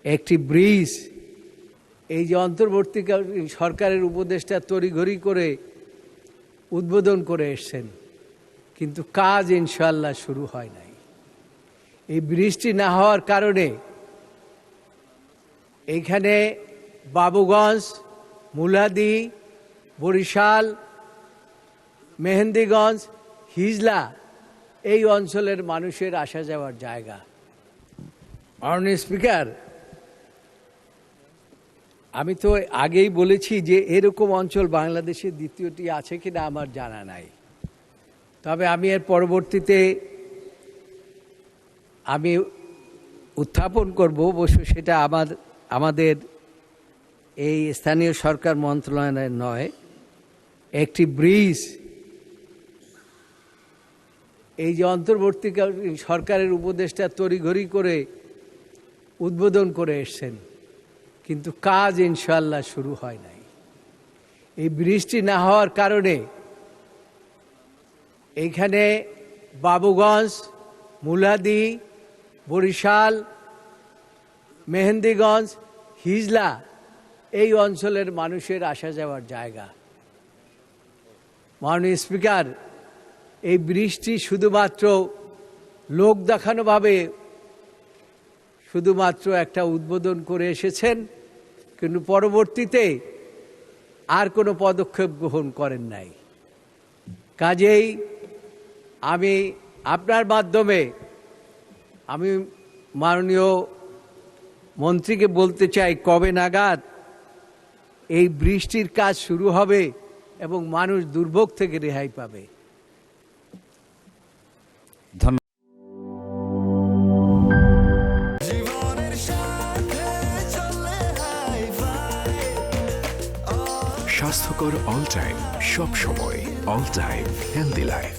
একটি ব্রিজ এই যে অন্তর্বর্তীকালীন সরকারের উপদেষ্টা তড়িঘড়ি করে উদ্বোধন করে এসছেন, কিন্তু কাজ ইনশাআল্লাহ শুরু হয় নাই। এই ব্রিজটি না হওয়ার কারণে এইখানে বাবুগঞ্জ, মুলাদি, বরিশাল, মেহেন্দিগঞ্জ, হিজলা এই অঞ্চলের মানুষের আসা যাওয়ার জায়গা। মাননীয় স্পিকার, আমি তো আগেই বলেছি যে এরকম অঞ্চল বাংলাদেশে দ্বিতীয়টি আছে কিনা আমার জানা নাই। তবে আমি এর পরবর্তীতে আমি উত্থাপন করব, অবশ্য সেটা আমাদের এই স্থানীয় সরকার মন্ত্রণালয়ের নয়। একটি ব্রিজ এই যে অন্তর্বর্তীকালীন সরকারের উপদেষ্টা তড়িঘড়ি করে উদ্বোধন করে এসছেন, কিন্তু কাজ ইনশাআল্লাহ শুরু হয় নাই। এই ব্রিজটি না হওয়ার কারণে এইখানে বাবুগঞ্জ, মুলাদি, বরিশাল, মেহেন্দিগঞ্জ, হিজলা এই অঞ্চলের মানুষের আসা যাওয়ার জায়গা। মাননীয় স্পিকার, এই ব্রিজটি শুধুমাত্র লোক দেখানোভাবে শুধুমাত্র একটা উদ্বোধন করে এসেছেন, কিন্তু পরবর্তীতে আর কোনো পদক্ষেপ গ্রহণ করেন নাই। কাজেই আমি আপনার মাধ্যমে আমি মাননীয় মন্ত্রীকে বলতে চাই, কবে নাগাদ এই বৃষ্টির কাজ শুরু হবে এবং মানুষ দুর্ভোগ থেকে রেহাই পাবে। স্বাস্থ্যকর অল টাইম, সব সময় অল টাইম হেলদি লাইফ।